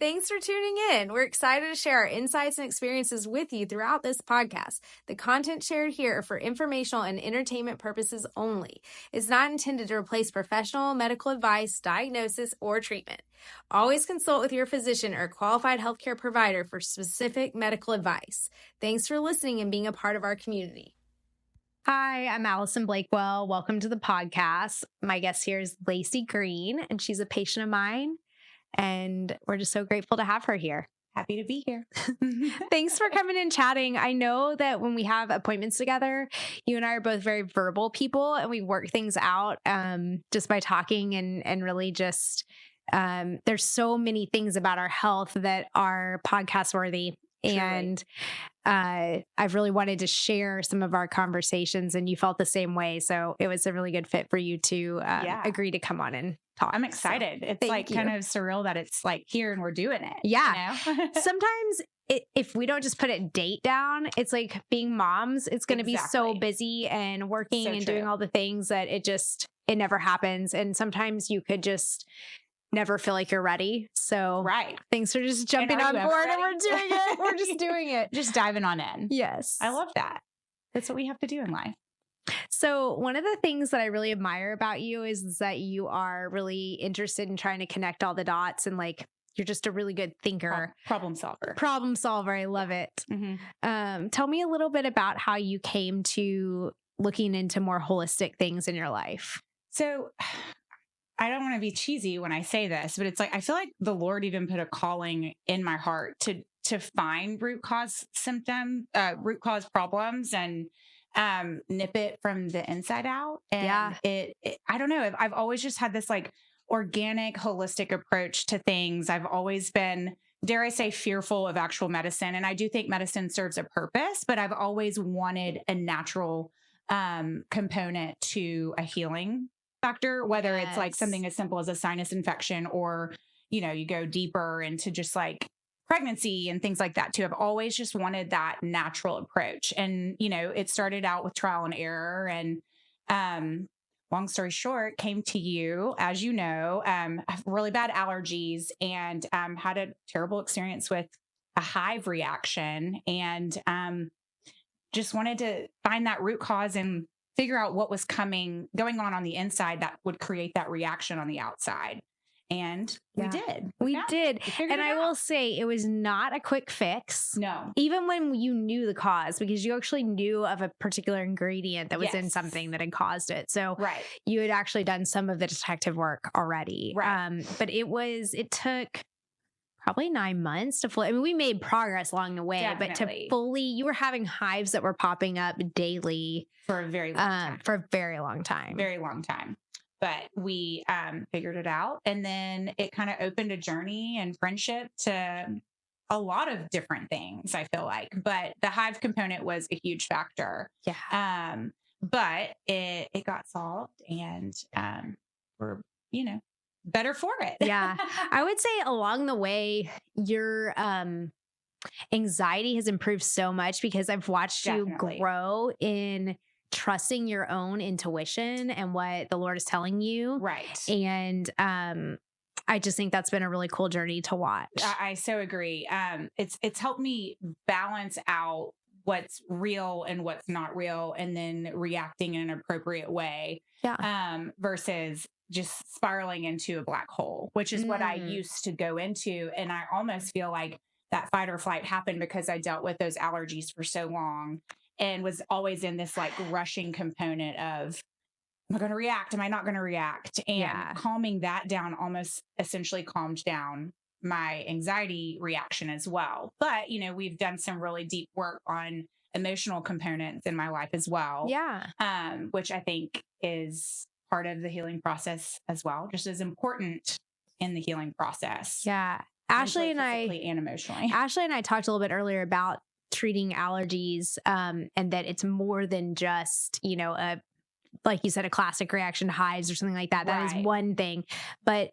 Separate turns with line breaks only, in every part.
Thanks for tuning in. We're excited to share our insights and experiences with you throughout this podcast. The content shared here are for informational and entertainment purposes only. It's not intended to replace professional medical advice, diagnosis, or treatment. Always consult with your physician or qualified healthcare provider for specific medical advice. Thanks for listening and being a part of our community. Hi, I'm Allison Blakewell. Welcome to the podcast. My guest here is Lacey Green, and she's a patient of mine. And we're just so grateful to have her here.
Happy to be here.
Thanks for coming and chatting. I know that when we have appointments together, you and I are both very verbal people, and we work things out just by talking and really just there's so many things about our health that are podcast worthy. Truly. And I've really wanted to share some of our conversations, and you felt the same way. So it was a really good fit for you to agree to come on and talk.
I'm excited. So, it's like kind of surreal that it's like here and we're doing it.
Yeah. You know? Sometimes if we don't just put a date down, it's like being moms. It's going to be so busy and working and doing all the things that it never happens. And sometimes you could just never feel like you're ready. So things are just jumping on board and we're doing it. We're just doing it.
Just diving on in.
Yes.
I love that. That's what we have to do in life.
So one of the things that I really admire about you is that you are really interested in trying to connect all the dots, and like, you're just a really good thinker.
Problem solver.
I love it. Mm-hmm. Tell me a little bit about how you came to looking into more holistic things in your life.
So I don't want to be cheesy when I say this, but it's like, I feel like the Lord even put a calling in my heart to find root cause problems and nip it from the inside out. And I don't know. I've always just had this like organic, holistic approach to things. I've always been, dare I say, fearful of actual medicine. And I do think medicine serves a purpose, but I've always wanted a natural component to a healing factor, whether it's like something as simple as a sinus infection or, you go deeper into just like pregnancy and things like that too. I've always just wanted that natural approach. And, it started out with trial and error. And long story short, came to you, as you know, have really bad allergies and had a terrible experience with a hive reaction, and just wanted to find that root cause and figure out what was going on the inside that would create that reaction on the outside. And we did.
We did. And I will say it was not a quick fix.
No.
Even when you knew the cause, because you actually knew of a particular ingredient that was in something that had caused it. So you had actually done some of the detective work already.
Right.
But it took probably 9 months to fully, I mean, we made progress along the way,
Definitely.
but to fully, you were having hives that were popping up daily.
For a very long time.
For a very long time.
Very long time. But we figured it out. And then it kind of opened a journey and friendship to a lot of different things, I feel like. But the hive component was a huge factor.
Yeah.
But it got solved, and we're, better for it.
Yeah. I would say along the way, your anxiety has improved so much because I've watched you grow in trusting your own intuition and what the Lord is telling you.
Right.
And I just think that's been a really cool journey to watch.
I so agree. It's helped me balance out what's real and what's not real, and then reacting in an appropriate way.
Yeah.
Versus just spiraling into a black hole, which is what I used to go into. And I almost feel like that fight or flight happened because I dealt with those allergies for so long and was always in this like rushing component of, am I going to react? Am I not going to react? And calming that down almost essentially calmed down my anxiety reaction as well. But, we've done some really deep work on emotional components in my life as well.
Yeah.
Which I think is part of the healing process as well, just as important in the healing process.
Yeah. Ashley and
emotionally.
Ashley and I talked a little bit earlier about treating allergies, and that it's more than just, like you said, a classic reaction to hives or something like that. That is one thing, but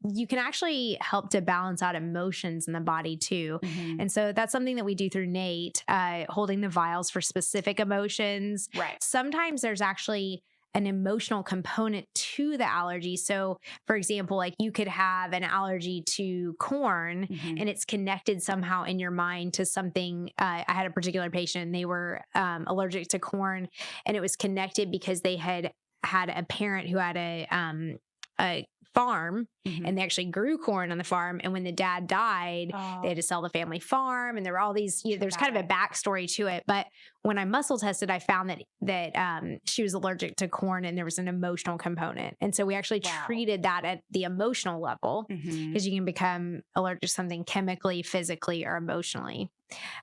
you can actually help to balance out emotions in the body too. Mm-hmm. And so that's something that we do through Nate, holding the vials for specific emotions.
Right.
Sometimes there's actually an emotional component to the allergy. So, for example, like you could have an allergy to corn and it's connected somehow in your mind to something. I had a particular patient, they were allergic to corn, and it was connected because they had a parent who had a farm and they actually grew corn on the farm. And when the dad died, they had to sell the family farm. And there were all these, there's kind of a backstory to it. But when I muscle tested, I found that she was allergic to corn and there was an emotional component. And so we actually treated that at the emotional level, because you can become allergic to something chemically, physically, or emotionally.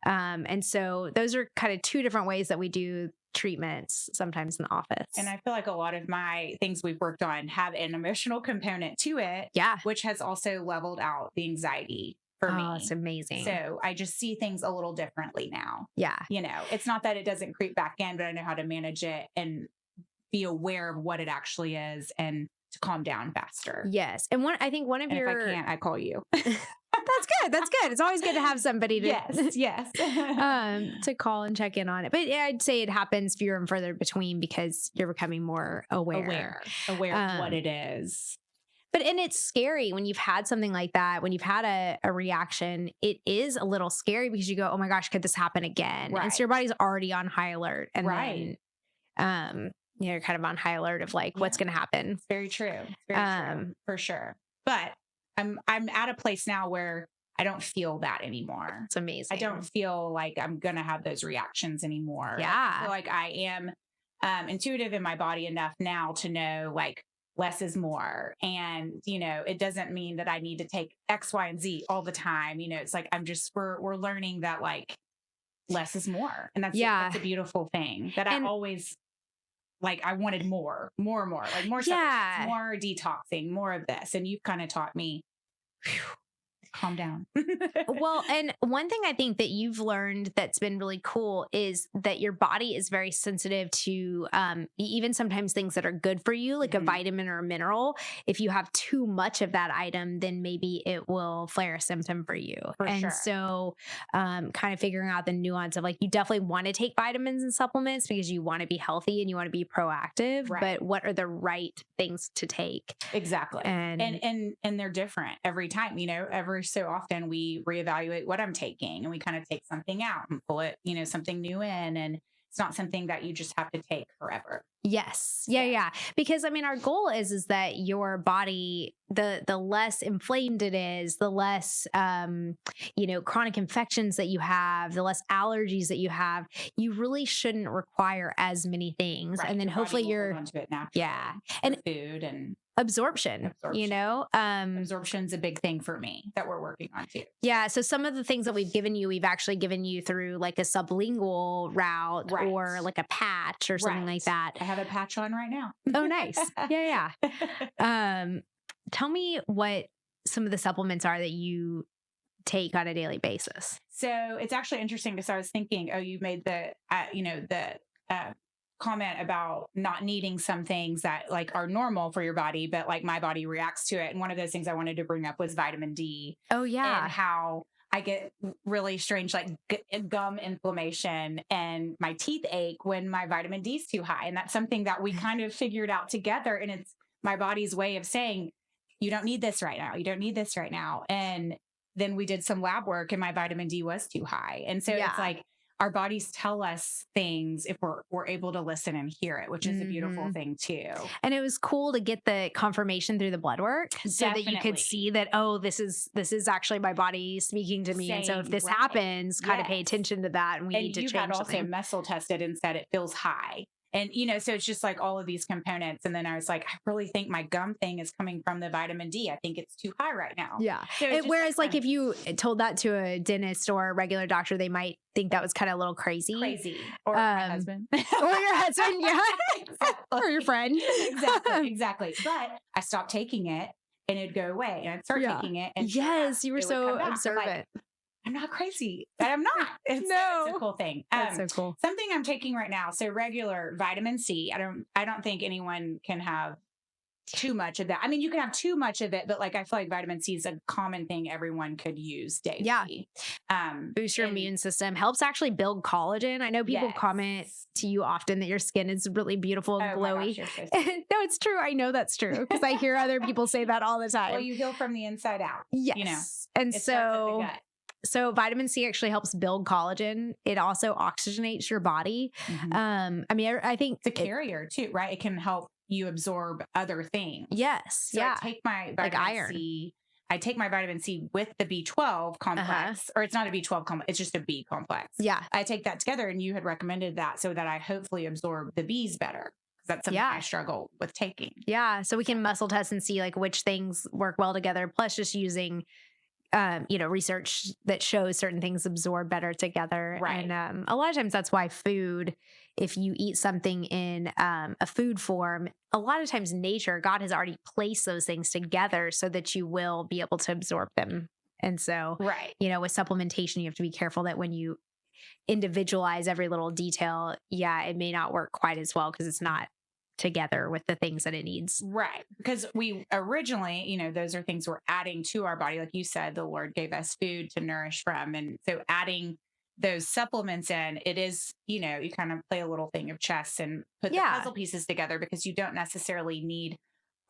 And so those are kind of two different ways that we do treatments sometimes in the office.
And I feel like a lot of my things we've worked on have an emotional component to it, which has also leveled out the anxiety for me.
Oh, it's amazing.
So I just see things a little differently now.
Yeah.
You know, it's not that it doesn't creep back in, but I know how to manage it and be aware of what it actually is and to calm down faster.
Yes. And I think one of
if I can't, I call you.
That's good. That's good. It's always good to have somebody to to call and check in on it. But I'd say it happens fewer and further between because you're becoming more aware
of what it is.
And it's scary when you've had something like that, when you've had a reaction, it is a little scary because you go, oh my gosh, could this happen again? Right. And so your body's already on high alert. And then, you're kind of on high alert of like, what's going to happen.
It's very true. It's very true, for sure. But I'm at a place now where I don't feel that anymore.
It's amazing.
I don't feel like I'm going to have those reactions anymore.
Yeah.
I feel like I am intuitive in my body enough now to know like less is more. And, you know, it doesn't mean that I need to take X, Y, and Z all the time. You know, it's like, we're learning that like less is more. And that's a beautiful thing that I always like. I wanted more, like more stuff, more detoxing, more of this. And you've kind of taught me, calm down.
Well, and one thing I think that you've learned that's been really cool is that your body is very sensitive to even sometimes things that are good for you, like a vitamin or a mineral. If you have too much of that item, then maybe it will flare a symptom for you. So kind of figuring out the nuance of like, you definitely want to take vitamins and supplements because you want to be healthy and you want to be proactive, but what are the right things to take?
Exactly. And they're different every time, you know, every so often we reevaluate what I'm taking and we kind of take something out and pull it, you know, something new in. And it's not something that you just have to take forever.
Yes. Yeah. Because I mean, our goal is that your body, the less inflamed it is, the less, chronic infections that you have, the less allergies that you have, you really shouldn't require as many things.
Right.
And then hopefully you're
onto it naturally.
And
food and
absorption, you know,
absorption's a big thing for me that we're working on too.
Yeah. So some of the things that we've actually given you through like a sublingual route or like a patch or something like that.
I have a patch on right now.
Oh, nice. Yeah. Tell me what some of the supplements are that you take on a daily basis.
So it's actually interesting because I was thinking, you made the comment about not needing some things that like are normal for your body, but like my body reacts to it. And one of those things I wanted to bring up was vitamin D.
Oh yeah.
And how I get really strange, like gum inflammation and my teeth ache when my vitamin D is too high. And that's something that we kind of figured out together. And it's my body's way of saying, you don't need this right now. You don't need this right now. And then we did some lab work and my vitamin D was too high. And so it's like, our bodies tell us things if we're able to listen and hear it, which is a beautiful thing too. And
it was cool to get the confirmation through the blood work so that you could see that, this is actually my body speaking to me. And so if this happens, kind of pay attention to that. And we need to change something.
And you had also muscle tested and said it feels high. And, you know, so it's just like all of these components. And then I was like, I really think my gum thing is coming from the vitamin D. I think it's too high right now.
Yeah.
So
whereas like if you told that to a dentist or a regular doctor, they might think that was kind of a little crazy.
Or my husband.
Or your husband, yeah.
Exactly.
Or your friend.
Exactly. But I stopped taking it and it'd go away. And I'd start taking it. And
you were so observant.
I'm not crazy, but I'm not. It's a cool thing.
That's so cool.
Something I'm taking right now. So regular vitamin C. I don't think anyone can have too much of that. I mean, you can have too much of it, but like, I feel like vitamin C is a common thing everyone could use daily.
Yeah. Boost your immune system, helps actually build collagen. I know people comment to you often that your skin is really beautiful and glowy.
Gosh, you're so
no, it's true. I know that's true because I hear other people say that all the time.
Well, you heal from the inside out.
Yes.
You know,
and so vitamin C actually helps build collagen. It also oxygenates your body. I mean, I think
it's a carrier too, right? It can help you absorb other things.
Yes.
So I take my vitamin C. I take my vitamin C with the B12 complex, or it's not a B12 complex. It's just a B complex.
Yeah.
I take that together, and you had recommended that so that I hopefully absorb the Bs better. That's something I struggle with taking.
Yeah. So we can muscle test and see like which things work well together, plus just using research that shows certain things absorb better together.
Right.
And a lot of times that's why food, if you eat something in a food form, a lot of times nature, God has already placed those things together so that you will be able to absorb them. And so, with supplementation, you have to be careful that when you individualize every little detail, it may not work quite as well because it's not together with the things that it needs.
Right. Because we originally, those are things we're adding to our body. Like you said, the Lord gave us food to nourish from. And so adding those supplements in, it is, you kind of play a little thing of chess and put the puzzle pieces together because you don't necessarily need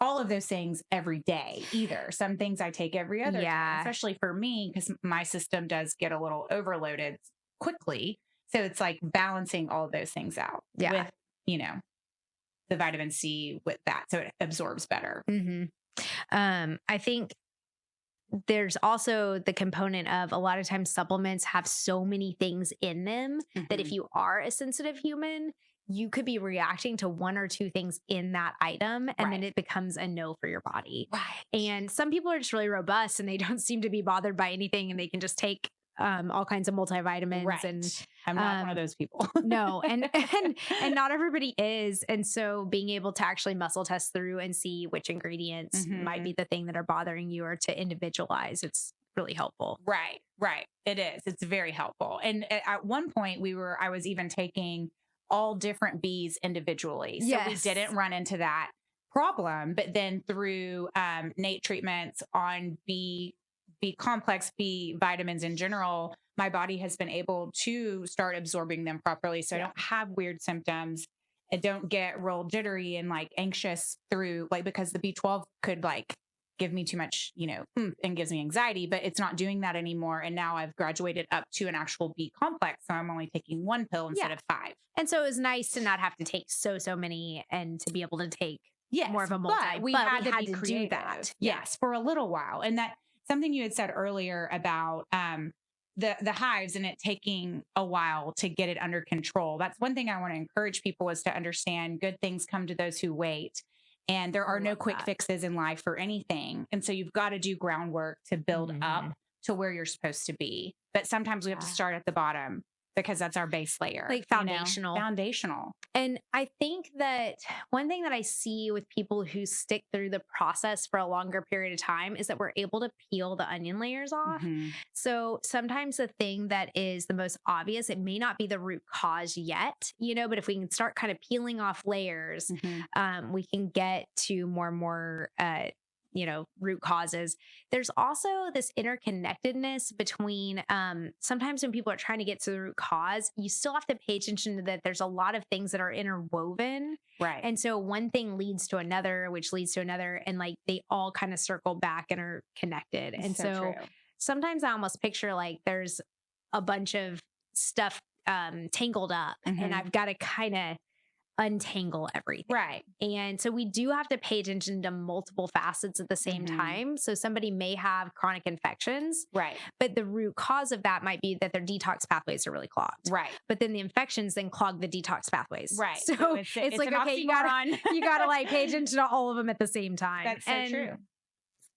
all of those things every day either. Some things I take every other day, especially for me, because my system does get a little overloaded quickly. So it's like balancing all of those things out with, the vitamin C with that. So it absorbs better.
I think there's also the component of a lot of times supplements have so many things in them that if you are a sensitive human, you could be reacting to one or two things in that item and then it becomes a no for your body.
Right.
And some people are just really robust and they don't seem to be bothered by anything and they can just take all kinds of multivitamins and
I'm not one of those people.
No. And not everybody is. And so being able to actually muscle test through and see which ingredients might be the thing that are bothering you or to individualize, it's really helpful.
Right. It is. It's very helpful. And at one point I was even taking all different Bs individually. So we didn't run into that problem, but then through Nate treatments on B complex B vitamins in general, my body has been able to start absorbing them properly. So I don't have weird symptoms. I don't get real jittery and like anxious through because the B12 could give me too much, and gives me anxiety, but it's not doing that anymore. And now I've graduated up to an actual B complex. So I'm only taking 1 pill instead of 5.
And so it was nice to not have to take so many and to be able to take more of a multi.
But we had to do that. Yes. For a little while. And that, something you had said earlier about the hives and it taking a while to get it under control. That's one thing I want to encourage people is to understand good things come to those who wait. And there are no quick fixes in life for anything. And so you've got to do groundwork to build up to where you're supposed to be. But sometimes we have to start at the bottom because that's our base layer.
Like foundational.
Foundational.
And I think that one thing that I see with people who stick through the process for a longer period of time is that we're able to peel the onion layers off. So sometimes the thing that is the most obvious, it may not be the root cause yet, but if we can start kind of peeling off layers, we can get to more root causes. There's also this interconnectedness between sometimes when people are trying to get to the root cause, you still have to pay attention to that there's a lot of things that are interwoven.
Right.
And so one thing leads to another, which leads to another, and they all kind of circle back and are connected. And so sometimes I almost picture there's a bunch of stuff tangled up and I've got to kind of untangle everything.
Right.
And so we do have to pay attention to multiple facets at the same time. So somebody may have chronic infections.
Right.
But the root cause of that might be that their detox pathways are really clogged.
Right.
But then the infections then clog the detox pathways.
Right.
So it's like, okay, you gotta pay attention to all of them at the same time.
That's so true.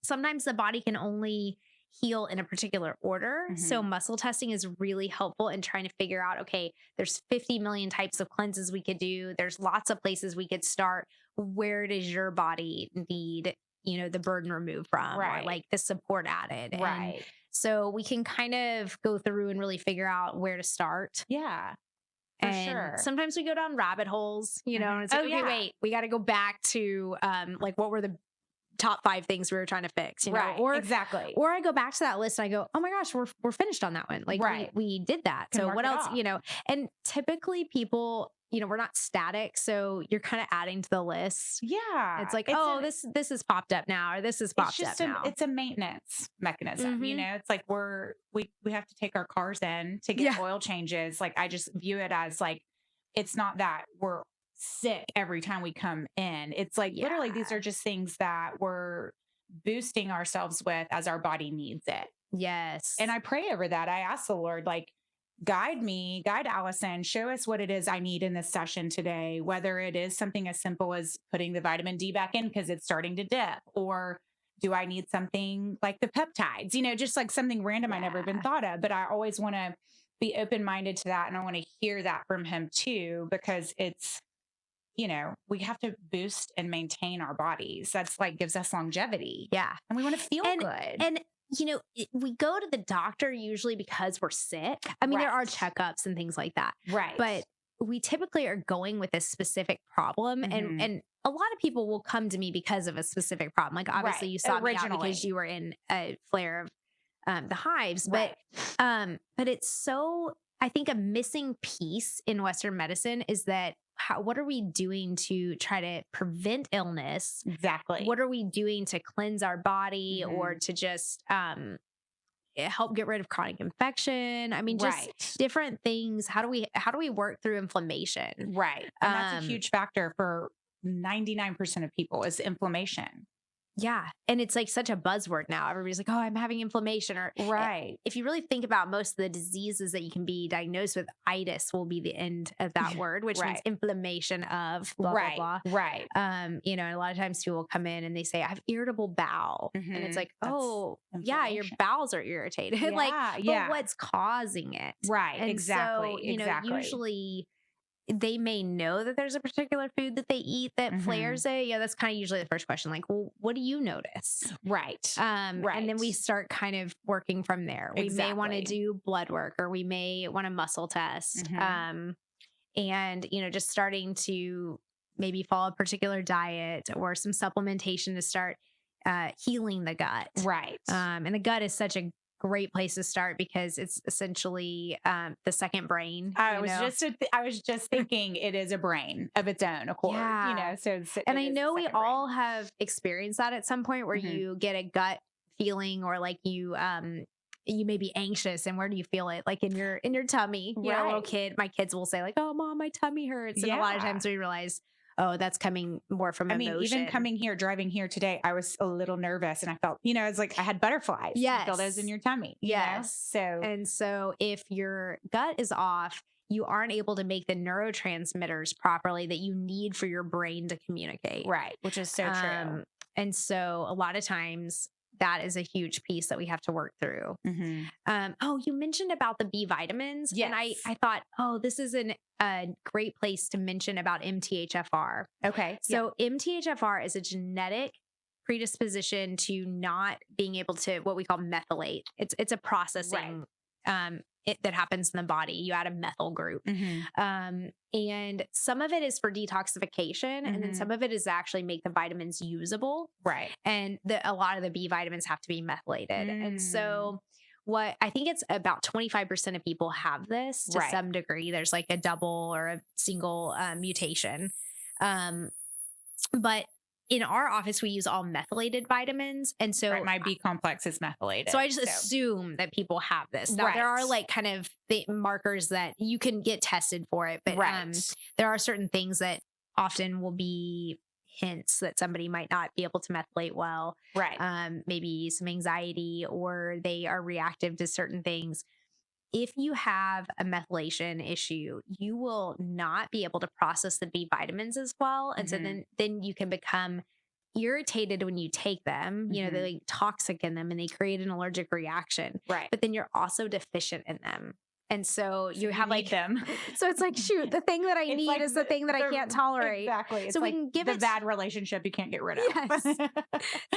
Sometimes the body can only heal in a particular order. So muscle testing is really helpful in trying to figure out, okay, there's 50 million types of cleanses we could do. There's lots of places we could start. Where does your body need, the burden removed from or the support added?
Right.
And so we can kind of go through and really figure out where to start.
Yeah.
And sometimes we go down rabbit holes, you know, and it's like, okay, wait, we got to go back to, like, what were the top 5 things we were trying to fix, you know, or I go back to that list and I go, oh my gosh, we're finished on that one. Like we did that. So what else, you know, and typically people, you know, we're not static. So you're kind of adding to the list.
Yeah.
It's like, this has popped up now, or this has popped up now.
It's a maintenance mechanism. You know, it's like we have to take our cars in to get oil changes. Like I just view it as like, it's not that we're sick every time we come in. It's like literally these are just things that we're boosting ourselves with as our body needs it.
Yes.
And I pray over that. I ask the Lord, like, guide Allison, show us what it is I need in this session today, whether it is something as simple as putting the vitamin D back in because it's starting to dip, or do I need something like the peptides, you know, just like something random I never even thought of. But I always want to be open-minded to that. And I want to hear that from him too, because it's, you know, we have to boost and maintain our bodies. That's like gives us longevity.
Yeah.
And we want to feel good.
And, you know, we go to the doctor usually because we're sick. I mean, there are checkups and things like that.
Right.
But we typically are going with a specific problem. And a lot of people will come to me because of a specific problem. Like obviously you sought me out because you were in a flare of the hives. But it's so, I think a missing piece in Western medicine is that what are we doing to try to prevent illness?
Exactly.
What are we doing to cleanse our body or to just help get rid of chronic infection? I mean, just different things. How do we work through inflammation?
Right. And that's a huge factor for 99% of people is inflammation.
Yeah. And it's like such a buzzword now. Everybody's like, oh, I'm having inflammation. Or if you really think about most of the diseases that you can be diagnosed with, itis will be the end of that word, which means inflammation of blah, blah, blah.
Right.
You know, and a lot of times people come in and they say, I have irritable bowel. And it's like, oh, yeah, your bowels are irritated. But what's causing it?
Right.
And
exactly.
So, you know, usually they may know that there's a particular food that they eat that flares it. Yeah, that's kind of usually the first question. Like, well, what do you notice?
Right.
And then we start kind of working from there. We may want to do blood work, or we may want to muscle test. And, you know, just starting to maybe follow a particular diet or some supplementation to start healing the gut.
Right.
And the gut is such a great place to start because it's essentially the second brain.
I was just thinking it is a brain of its own accord. You know, so
and I know we all have experienced that at some point where you get a gut feeling, or like you may be anxious, and where do you feel it? Like in your tummy. You know, a little kid, my kids will say like, "Oh, mom, my tummy hurts," and a lot of times we realize, oh, that's coming more from emotion. I mean,
even coming here, driving here today, I was a little nervous and I felt, you know, it's like I had butterflies.
Yes.
You feel those in your tummy.
Yes.
You know?
And so if your gut is off, you aren't able to make the neurotransmitters properly that you need for your brain to communicate.
Right. Which is so true.
And so a lot of times that is a huge piece that we have to work through. Oh, you mentioned about the B vitamins.
Yes.
And I thought, oh, this is a great place to mention about MTHFR.
Okay.
So MTHFR is a genetic predisposition to not being able to what we call methylate. It's a processing that happens in the body. You add a methyl group. And some of it is for detoxification, and then some of it is actually make the vitamins usable.
Right.
And a lot of the B vitamins have to be methylated. And so what I think it's about 25% of people have this to some degree. There's like a double or a single mutation. But in our office, we use all methylated vitamins. And so
my B complex is methylated.
So I just assume that people have this. Now, there are like kind of the markers that you can get tested for it. But there are certain things that often will be hints that somebody might not be able to methylate well.
Right.
Maybe some anxiety, or they are reactive to certain things. If you have a methylation issue, you will not be able to process the B vitamins as well. And so then you can become irritated when you take them. You know, they're like toxic in them and they create an allergic reaction.
Right.
But then you're also deficient in them. And so you have like
them.
So it's like, shoot, the thing that I need is the thing that I can't tolerate.
Exactly. It's
so
like
we can give
the bad relationship you can't get rid of.
Yes.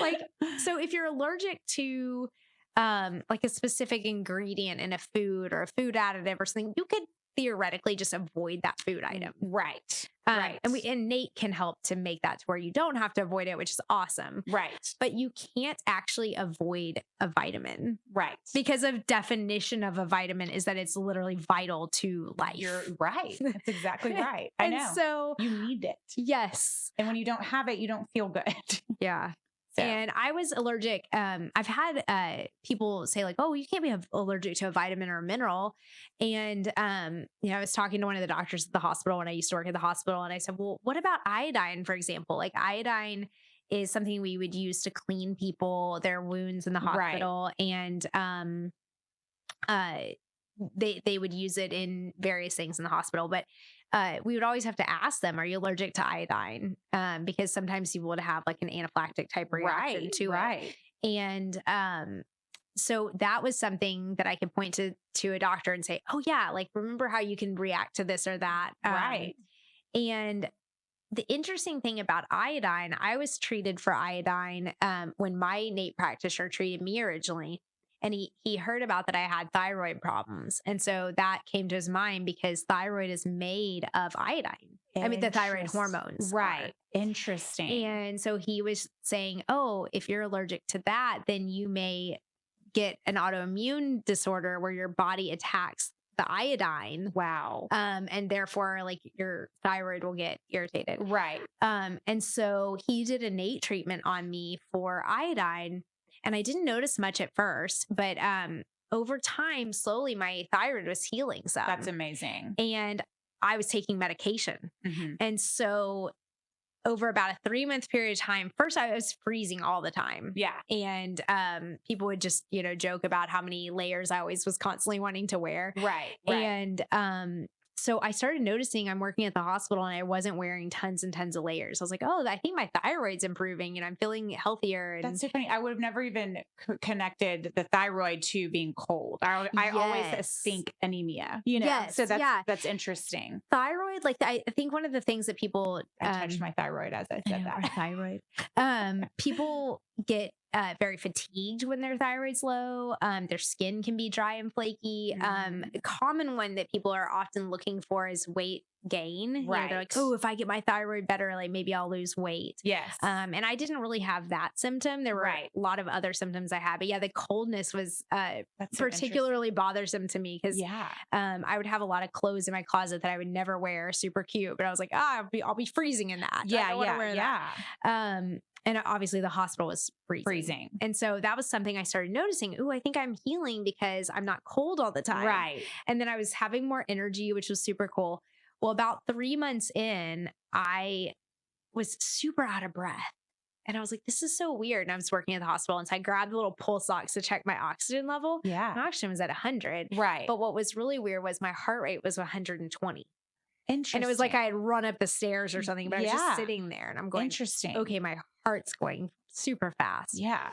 Like, so if you're allergic to like a specific ingredient in a food or a food additive or something, you could theoretically just avoid that food item.
Right.
And Nate can help to make that to where you don't have to avoid it, which is awesome.
Right.
But you can't actually avoid a vitamin.
Right.
Because of definition of a vitamin is that it's literally vital to life.
You're right. That's exactly right. I know.
So
you need it.
Yes.
And when you don't have it, you don't feel good.
Yeah.
So.
And I was allergic. I've had people say like, oh, you can't be allergic to a vitamin or a mineral. And, I was talking to one of the doctors at the hospital when I used to work at the hospital. And I said, well, what about iodine, for example? Like iodine is something we would use to clean people, their wounds in the hospital. Right. And they would use it in various things in the hospital. But we would always have to ask them, are you allergic to iodine? Because sometimes people would have like an anaphylactic type reaction to it. And so that was something that I could point to a doctor and say, oh yeah, like remember how you can react to this or that.
Right.
And the interesting thing about iodine, I was treated for iodine when my Nate practitioner treated me originally. And he heard about that I had thyroid problems. And so that came to his mind because thyroid is made of iodine. I mean, the thyroid hormones.
Right. Interesting.
And so he was saying, oh, if you're allergic to that, then you may get an autoimmune disorder where your body attacks the iodine.
Wow.
And therefore like your thyroid will get irritated.
Right.
And so he did a Nate treatment on me for iodine. And I didn't notice much at first, but over time, slowly my thyroid was healing some.
That's amazing.
And I was taking medication.
Mm-hmm.
And so over about a 3-month period of time, first I was freezing all the time.
Yeah.
And people would just, joke about how many layers I always was constantly wanting to wear.
Right.
And so I started noticing I'm working at the hospital and I wasn't wearing tons and tons of layers. I was like, oh, I think my thyroid's improving and I'm feeling healthier. And
that's so funny. I would have never even connected the thyroid to being cold. I always think anemia,
Yes,
so that's interesting.
Thyroid, like I think one of the things that people
I touched my thyroid as I said that.
Thyroid. People get very fatigued when their thyroid's low. Their skin can be dry and flaky. A common one that people are often looking for is weight gain.
Right.
They're like, oh, if I get my thyroid better, like maybe I'll lose weight.
Yes.
And I didn't really have that symptom. There were a lot of other symptoms I had, but yeah, the coldness was particularly bothersome to me because I would have a lot of clothes in my closet that I would never wear, super cute, but I was like, I'll be freezing in that. I don't want to wear that. And obviously the hospital was freezing. And so that was something I started noticing. Ooh, I think I'm healing because I'm not cold all the time.
Right.
And then I was having more energy, which was super cool. Well, about 3 months in, I was super out of breath. And I was like, this is so weird. And I was working at the hospital. And so I grabbed the little pulse ox to check my oxygen level.
Yeah.
My oxygen was at 100.
Right.
But what was really weird was my heart rate was 120.
Interesting.
And it was like I had run up the stairs or something, but I was just sitting there and I'm going,
interesting.
Okay, my heart's going super fast.
Yeah.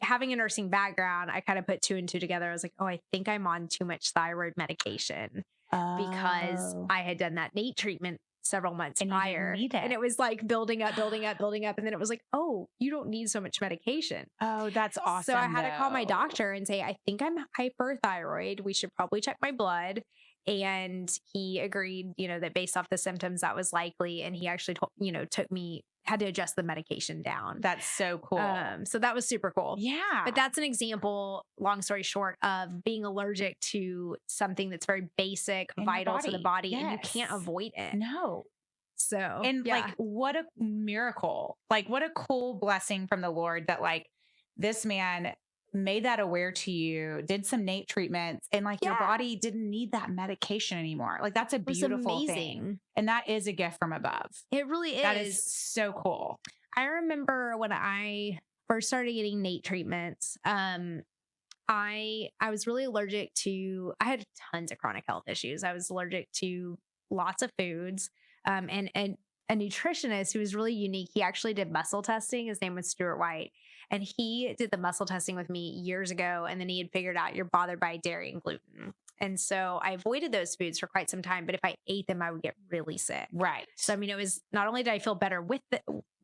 Having a nursing background, I kind of put 2 and 2 together. I was like, oh, I think I'm on too much thyroid medication because I had done that Nate treatment several months prior. And it was like building up. And then it was like, oh, you don't need so much medication.
Oh, that's awesome.
So I had to call my doctor and say, I think I'm hyperthyroid. We should probably check my blood. And he agreed, that based off the symptoms, that was likely. And he actually, had to adjust the medication down.
That's so cool.
So that was super cool.
Yeah.
But that's an example, long story short, of being allergic to something that's very basic, vital to the body, and you can't avoid it.
No.
So,
and like, what a miracle, like what a cool blessing from the Lord that like this man made that aware to you, did some Nate treatments, and like your body didn't need that medication anymore. Like that's a beautiful thing. And that is a gift from above.
It really is.
That is so cool.
I remember when I first started getting Nate treatments, I was really allergic to, I had tons of chronic health issues. I was allergic to lots of foods. And a nutritionist who was really unique, he actually did muscle testing. His name was Stuart White. And he did the muscle testing with me years ago. And then he had figured out you're bothered by dairy and gluten. And so I avoided those foods for quite some time. But if I ate them, I would get really sick.
Right.
So, I mean, it was not only did I feel better with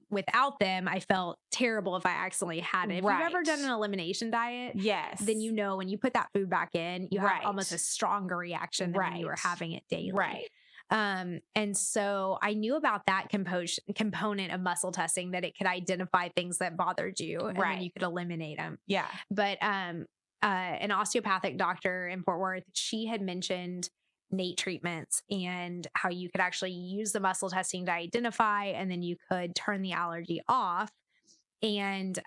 without them, I felt terrible if I accidentally had it. If you've ever done an elimination diet,
yes,
then you know when you put that food back in, you have almost a stronger reaction than when you were having it daily.
Right.
And so I knew about that component of muscle testing, that it could identify things that bothered you and then you could eliminate them.
Yeah.
But an osteopathic doctor in Fort Worth, she had mentioned NATE treatments and how you could actually use the muscle testing to identify, and then you could turn the allergy off. And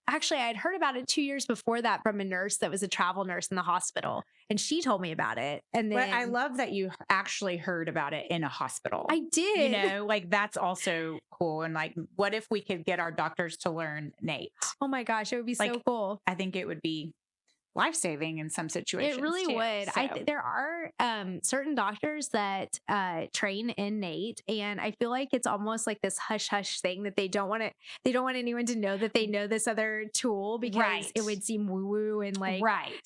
actually, I had heard about it 2 years before that from a nurse that was a travel nurse in the hospital, and she told me about it. And then,
but I love that you actually heard about it in a hospital.
I did.
You know, like that's also cool. And like, what if we could get our doctors to learn NATE?
Oh my gosh, it would be so cool.
I think it would be life-saving in some situations.
It really would.
So.
There are certain doctors that train in NATE, and I feel like it's almost like this hush hush thing that they don't want anyone to know that they know this other tool, because it would seem woo woo and like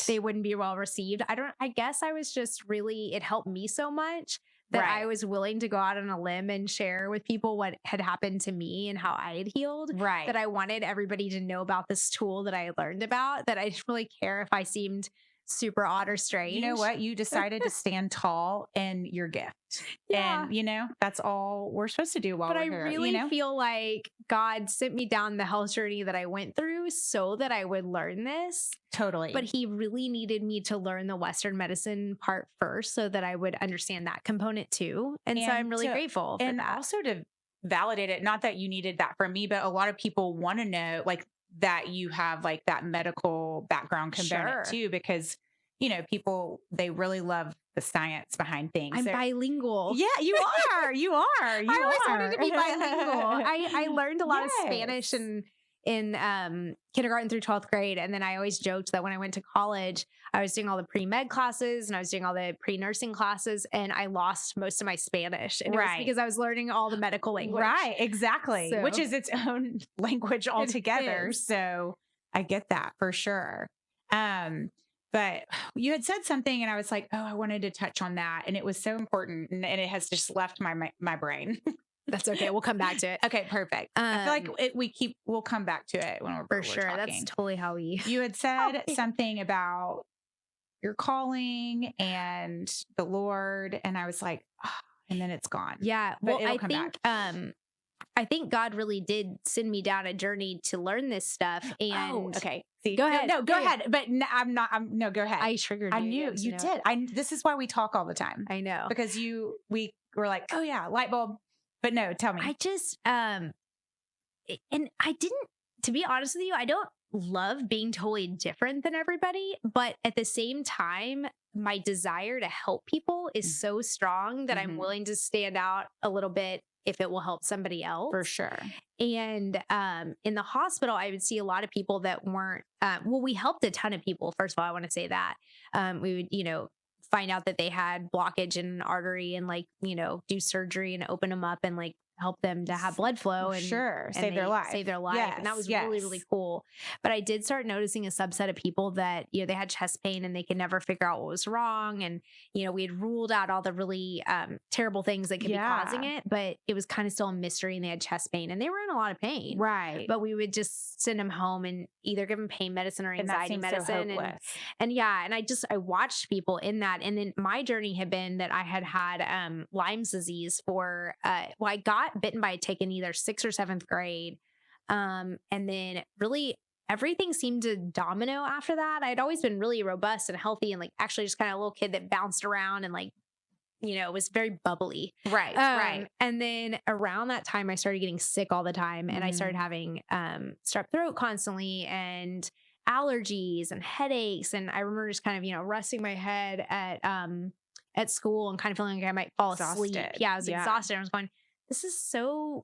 they wouldn't be well received. I guess I was just really, it helped me so much that I was willing to go out on a limb and share with people what had happened to me and how I had healed. That I wanted everybody to know about this tool that I had learned about, that I didn't really care if I seemed super odd or strange.
You know what? You decided to stand tall in your gift. Yeah. And, you know, that's all we're supposed to do while we're here.
But I really feel like God sent me down the health journey that I went through so that I would learn this.
Totally.
But he really needed me to learn the Western medicine part first so that I would understand that component too. And so I'm really grateful for
and
that.
Also to validate it, not that you needed that from me, but a lot of people want to know like that you have like that medical background component too, because, you know, people, they really love the science behind things.
I'm bilingual.
Yeah, you are. You are.
I always wanted to be bilingual. I learned a lot of Spanish in kindergarten through 12th grade. And then I always joked that when I went to college, I was doing all the pre-med classes and I was doing all the pre-nursing classes, and I lost most of my Spanish. And it was because I was learning all the medical language.
Right, exactly. So, which is its own language altogether. So I get that for sure. But you had said something and I was like, oh, I wanted to touch on that. And it was so important. And it has just left my brain.
That's okay. We'll come back to it.
Okay, perfect. I feel like we'll come back to it when we're
sure.
Talking.
That's totally how we.
You had said something about your calling and the Lord, and I was like, oh, and then it's gone.
Yeah. Well, I think God really did send me down a journey to learn this stuff. And
okay. See,
go ahead.
No, go ahead. But no, go ahead.
I triggered you.
I knew you did. This is why we talk all the time.
I know.
Because we were like, oh yeah, light bulb. But no, tell me.
I just, and I didn't, to be honest with you, I don't love being totally different than everybody, but at the same time, my desire to help people is so strong that I'm willing to stand out a little bit if it will help somebody else.
For sure.
And in the hospital, I would see a lot of people that weren't, we helped a ton of people. First of all, I want to say that we would, find out that they had blockage in an artery and do surgery and open them up and help them to have blood flow and
save their life.
Yes, and that was really, really cool. But I did start noticing a subset of people that, they had chest pain and they could never figure out what was wrong. And, we had ruled out all the really terrible things that could be causing it, but it was kind of still a mystery, and they had chest pain and they were in a lot of pain.
Right.
But we would just send them home and either give them pain medicine or anxiety medicine. And I watched people in that. And then my journey had been that I had Lyme's disease for, I got bitten by a tick in either 6th or 7th grade. And then really everything seemed to domino after that. I'd always been really robust and healthy and actually just kind of a little kid that bounced around and was very bubbly.
Right. Right.
And then around that time, I started getting sick all the time, and I started having strep throat constantly and allergies and headaches. And I remember just kind of, resting my head at school and kind of feeling like I might fall asleep. Yeah. I was exhausted. I was going, this is so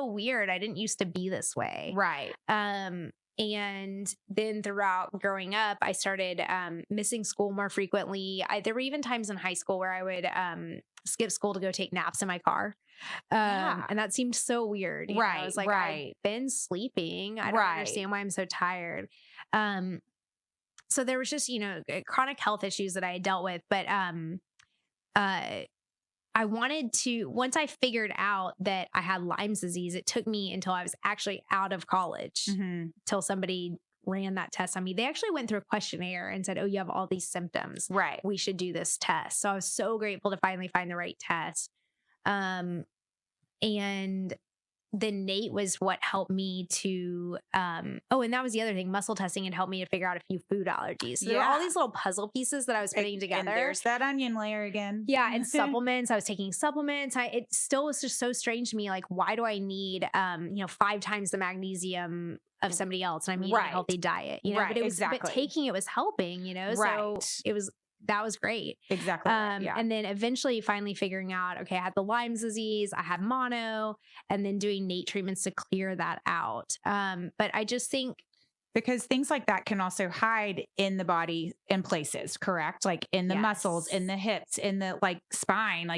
weird. I didn't used to be this way.
Right.
And then throughout growing up, I started missing school more frequently. There were even times in high school where I would skip school to go take naps in my car. And that seemed so weird.
Right.
I was like, I've been sleeping. I don't understand why I'm so tired. So there was just, chronic health issues that I had dealt with. But I wanted to, once I figured out that I had Lyme's disease, it took me until I was actually out of college till somebody ran that test on me. They actually went through a questionnaire and said, oh, you have all these symptoms.
Right.
We should do this test. So I was so grateful to finally find the right test. And then Nate was what helped me to, and that was the other thing. Muscle testing had helped me to figure out a few food allergies. So there were all these little puzzle pieces that I was putting together.
And there's that onion layer again.
Yeah. And supplements. I was taking supplements. It still was just so strange to me. Like, why do I need, 5 times the magnesium of somebody else? And I'm eating a healthy diet, but it was, but taking it was helping, so that was great.
Exactly.
And then eventually finally figuring out, okay, I had the Lyme's disease, I had mono, and then doing Nate treatments to clear that out. But I just think,
because things like that can also hide in the body in places, correct? Like in the muscles, in the hips, in the spine,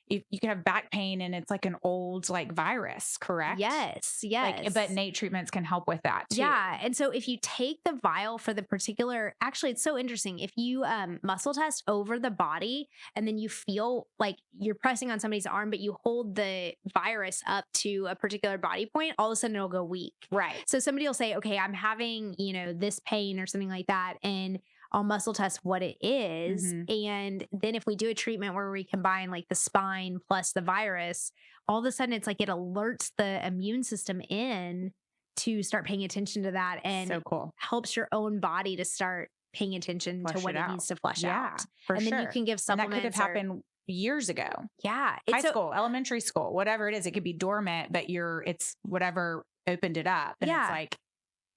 you can have back pain and it's like an old virus, correct?
Yes.
But Nate treatments can help with that too.
Yeah. And so if you take the vial for the particular, actually it's so interesting. If you muscle test over the body and then you feel like you're pressing on somebody's arm, but you hold the virus up to a particular body point, all of a sudden it'll go weak.
Right.
So somebody will say, okay, I'm having, this pain or something like that. And I'll muscle test what it is. And then if we do a treatment where we combine the spine plus the virus, all of a sudden it's like it alerts the immune system in to start paying attention to that, and
so cool.
helps your own body to start paying attention to what it needs to flush out.
For
and then you can give supplements.
And that could have happened years ago.
Yeah.
High school, elementary school, whatever it is. It could be dormant, but it's whatever opened it up. And it's like,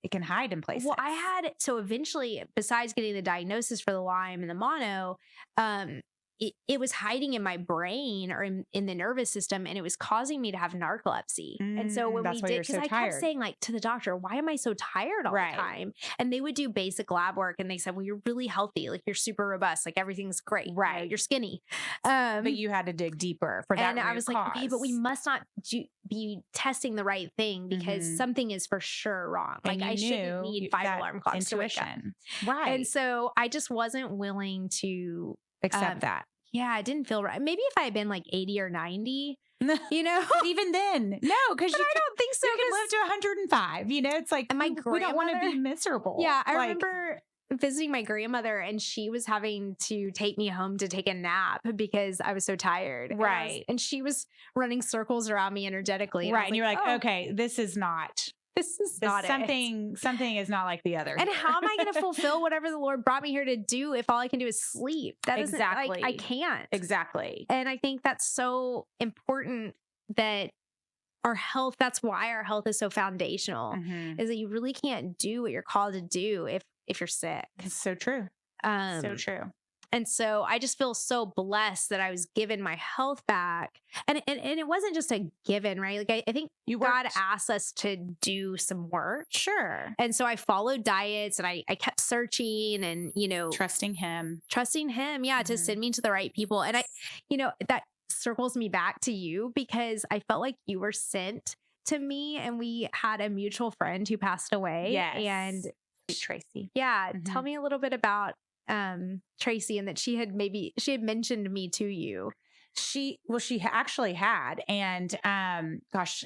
it can hide in places.
Well, so eventually, besides getting the diagnosis for the Lyme and the mono, it was hiding in my brain or in the nervous system, and it was causing me to have narcolepsy. And so when we did, because I kept saying to the doctor, why am I so tired all the time? And they would do basic lab work and they said, well, you're really healthy. You're super robust. Everything's great. Right. You're skinny.
But you had to dig deeper for that.
And I was like, okay, but we must not be testing the right thing, because something is for sure wrong. I shouldn't need 5 alarm clocks to wake up.
Right.
And so I just wasn't willing to
accept that.
Yeah, it didn't feel right. Maybe if I had been 80 or 90,
But even then, no, because
I don't think so.
You can live to 105. It's like,
and
we don't want to be miserable.
Yeah, I remember visiting my grandmother, and she was having to take me home to take a nap because I was so tired.
Right.
And she was running circles around me energetically.
Right. And you're like, okay, this is not something is not like the other.
And how am I going to fulfill whatever the Lord brought me here to do if all I can do is sleep? That isn't I can't.
Exactly.
And I think that's so important, that our health, that's why our health is so foundational, is that you really can't do what you're called to do if you're sick.
It's so true. So true.
And so I just feel so blessed that I was given my health back. And it wasn't just a given, right? I think God asked us to do some work.
Sure.
And so I followed diets, and I kept searching and,
trusting him.
Yeah. To send me to the right people. And that circles me back to you, because I felt like you were sent to me, and we had a mutual friend who passed away.
Yes.
And
Tracy.
Yeah. Tell me a little bit about Tracy, and that she had mentioned me to you.
She actually had. And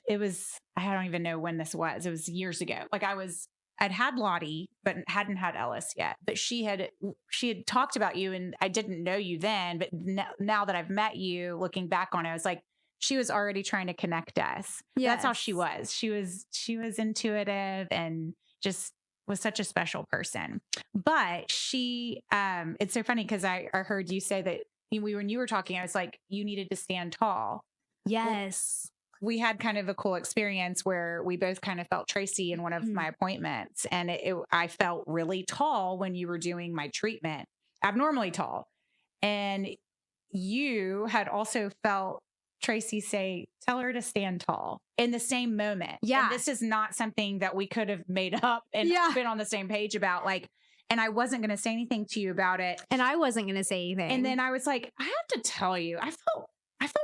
it was, I don't even know when this was. It was years ago. I'd had Lottie, but hadn't had Ellis yet. But she had talked about you, and I didn't know you then. But now that I've met you, looking back on it, I was like, she was already trying to connect us. Yes. That's how she was. She was intuitive and just was such a special person. But she, it's so funny because I heard you say that when you were talking, I was like, you needed to stand tall.
Yes.
We had kind of a cool experience where we both kind of felt Tracy in one of my appointments. And I felt really tall when you were doing my treatment, abnormally tall. And you had also felt Tracy say, tell her to stand tall in the same moment.
Yeah.
And this is not something that we could have made up and been on the same page about. And I wasn't going to say anything to you about it.
And I wasn't going to say anything.
And then I was like, I have to tell you, I felt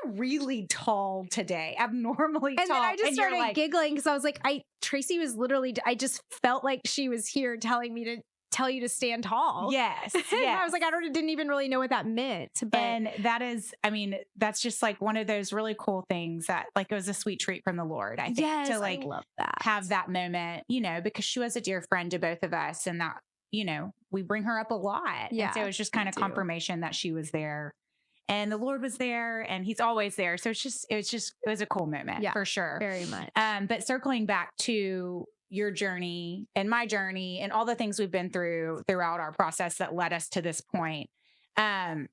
really tall today, abnormally tall.
And then I just started giggling because I was like, Tracy was literally, I just felt like she was here telling me tell you to stand tall.
Yes.
I was like, didn't even really know what that meant. But
and that is, I mean, that's just like one of those really cool things that like it was a sweet treat from the Lord, I think, to like
I love that.
have that moment, because she was a dear friend to both of us, and that, we bring her up a lot.
Yeah,
and so it was just kind of confirmation that she was there and the Lord was there, and he's always there. So it was a cool moment for sure.
Very much.
But circling back to your journey and my journey and all the things we've been through throughout our process that led us to this point. My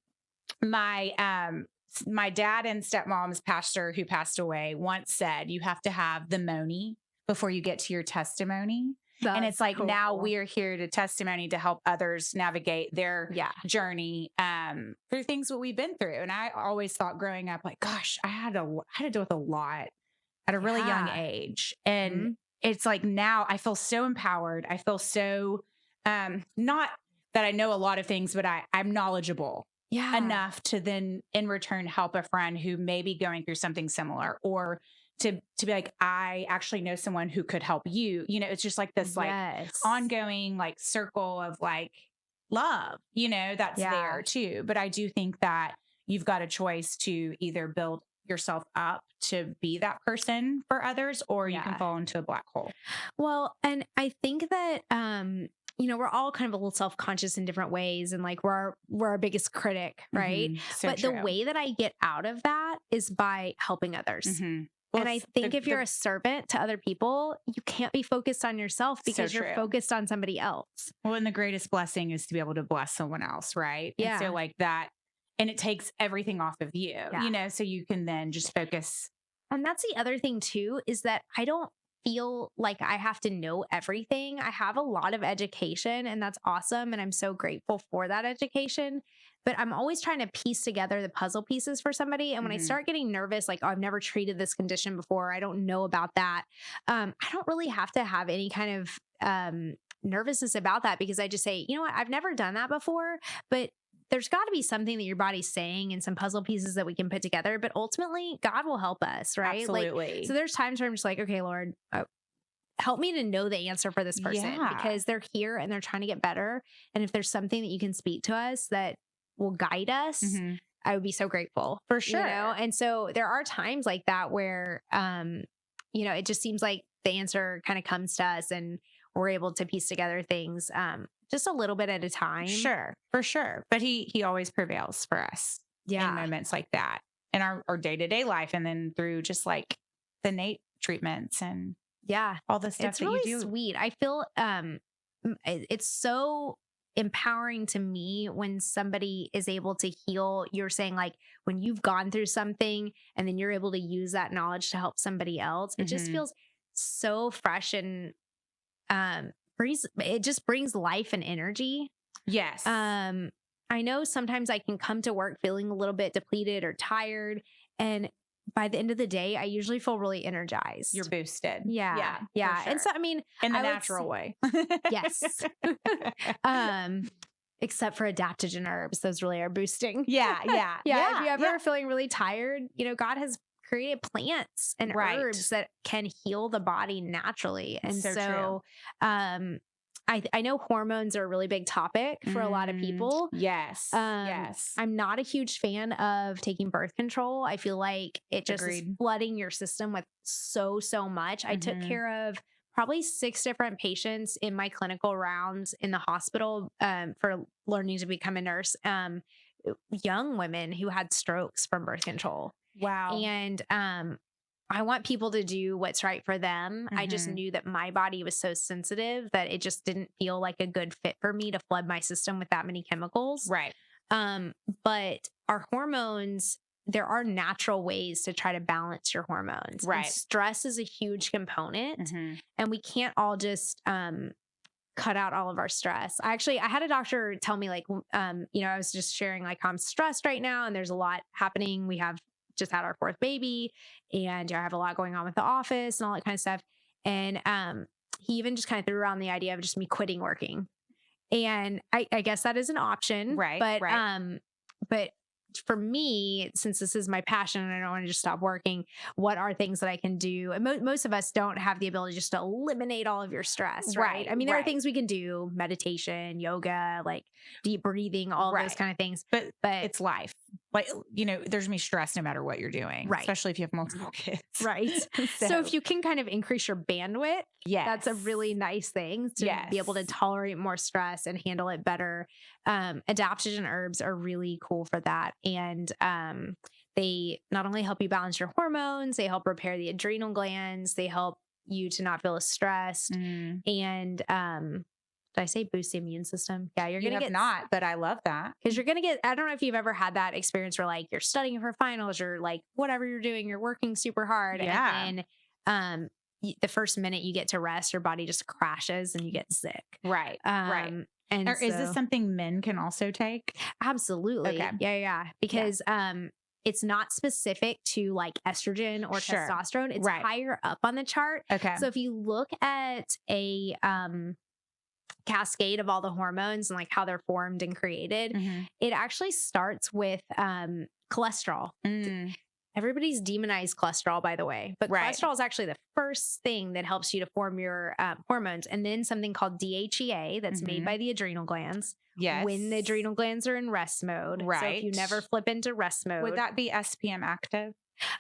dad and stepmom's pastor who passed away once said, you have to have the money before you get to your testimony. And it's like, now we are here to testimony to help others navigate their journey through things that we've been through. And I always thought growing up, like, gosh, I had to deal with a lot at a really young age. And it's like, now I feel so empowered. I feel so, not that I know a lot of things, but I'm knowledgeable enough to then in return help a friend who may be going through something similar, or to be like, I actually know someone who could help you. It's just like this like ongoing like circle of like love, that's there too. But I do think that you've got a choice to either build yourself up to be that person for others, or you can fall into a black hole.
Well, and I think that, we're all kind of a little self-conscious in different ways, and like we're our biggest critic, right?
So
but
true.
The way that I get out of that is by helping others. Well, and I think if you're a servant to other people, you can't be focused on yourself because you're focused on somebody else.
Well, and the greatest blessing is to be able to bless someone else, right?
Yeah.
And so like that, and it takes everything off of you, so you can then just focus.
And that's the other thing too, is that I don't feel like I have to know everything. I have a lot of education, and that's awesome. And I'm so grateful for that education. But I'm always trying to piece together the puzzle pieces for somebody. And when I start getting nervous, like, oh, I've never treated this condition before, I don't know about that. I don't really have to have any kind of nervousness about that, because I just say, you know what, I've never done that before, but there's got to be something that your body's saying and some puzzle pieces that we can put together. But ultimately, God will help us, right?
Absolutely.
Like, so there's times where I'm just like, okay, Lord, help me to know the answer for this person, because they're here and they're trying to get better. And if there's something that you can speak to us that will guide us, I would be so grateful.
For sure.
And so there are times like that where, it just seems like the answer kind of comes to us and we're able to piece together things just a little bit at a time.
Sure, for sure. But he always prevails for us in moments like that in our day-to-day life, and then through just like the Nate treatments and all the stuff
it's
that
really
you do.
Sweet. I feel it's so empowering to me when somebody is able to heal. You're saying like when you've gone through something and then you're able to use that knowledge to help somebody else, it just feels so fresh, and it just brings life and energy.
Yes.
I know sometimes I can come to work feeling a little bit depleted or tired, and by the end of the day, I usually feel really energized.
You're boosted.
Yeah.
Sure.
And so, I mean,
in the natural way.
Yes. Except for adaptogen herbs. Those really are boosting.
Yeah.
If you ever are feeling really tired, God has created plants and herbs that can heal the body naturally. And so I know hormones are a really big topic for a lot of people.
Yes.
I'm not a huge fan of taking birth control. I feel like it just is flooding your system with so much. I took care of probably 6 different patients in my clinical rounds in the hospital for learning to become a nurse. Young women who had strokes from birth control.
Wow.
And I want people to do what's right for them. I just knew that my body was so sensitive that it just didn't feel like a good fit for me to flood my system with that many chemicals.
Right.
But our hormones, there are natural ways to try to balance your hormones.
Right.
And stress is a huge component, and we can't all just cut out all of our stress. I had a doctor tell me like, I was just sharing like, I'm stressed right now and there's a lot happening. We have just had our 4th baby, and I have a lot going on with the office and all that kind of stuff. And he even just kind of threw around the idea of just me quitting working. And I guess that is an option.
Right.
But for me, since this is my passion and I don't want to just stop working, what are things that I can do? And most of us don't have the ability just to eliminate all of your stress, right? I mean, there are things we can do, meditation, yoga, like deep breathing, all of those kind of things.
But it's life. Like, you know, there's gonna be stress no matter what you're doing, especially if you have multiple kids.
Right. So if you can kind of increase your bandwidth, that's a really nice thing to be able to tolerate more stress and handle it better. Adaptogen herbs are really cool for that. And they not only help you balance your hormones, they help repair the adrenal glands, they help you to not feel as stressed. And did I say boost the immune system? Yeah, you're going to get
not, but I love that.
Because you're going to get, I don't know if you've ever had that experience where like you're studying for finals or like whatever you're doing, you're working super hard. And then the first minute you get to rest, your body just crashes and you get sick.
Right. And is this something men can also take?
Absolutely. Okay. Yeah. Because it's not specific to like estrogen or testosterone. It's higher up on the chart.
Okay.
So if you look at a cascade of all the hormones and like how they're formed and created, it actually starts with cholesterol. Everybody's demonized cholesterol, by the way, but cholesterol is actually the first thing that helps you to form your hormones. And then something called DHEA that's made by the adrenal glands.
Yes.
When the adrenal glands are in rest mode.
Right.
So if you never flip into rest mode.
Would that be SPM active?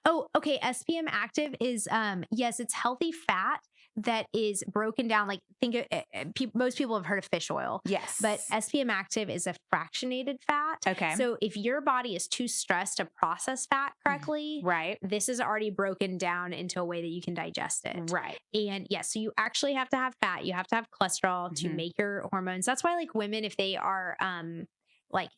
Oh, okay. SPM active is, yes, it's healthy fat that is broken down. Like think of, most people have heard of fish oil.
Yes.
But SPM active is a fractionated fat.
Okay.
So if your body is too stressed to process fat correctly, this is already broken down into a way that you can digest it.
Right.
And yes, so you actually have to have fat. You have to have cholesterol to make your hormones. That's why like women, if they are, like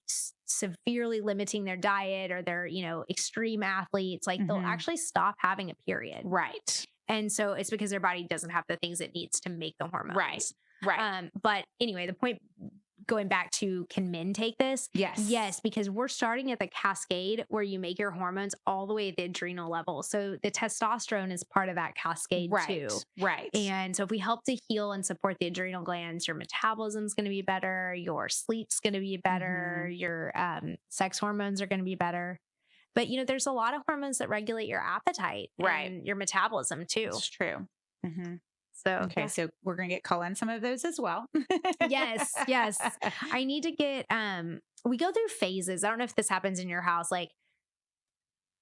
severely limiting their diet or they're, you know, extreme athletes, like they'll actually stop having a period.
Right.
And so it's because their body doesn't have the things it needs to make the hormones.
Right.
But anyway, the point going back to, can men take this? Yes, because we're starting at the cascade where you make your hormones all the way at the adrenal level. So the testosterone is part of that cascade too.
Right.
And so if we help to heal and support the adrenal glands, your metabolism is going to be better, your sleep's going to be better, your sex hormones are going to be better. But, you know, there's a lot of hormones that regulate your appetite and your metabolism too.
It's true.
So,
okay. So we're going to get Colin some of those as well.
Yes. I need to get, we go through phases. I don't know if this happens in your house. Like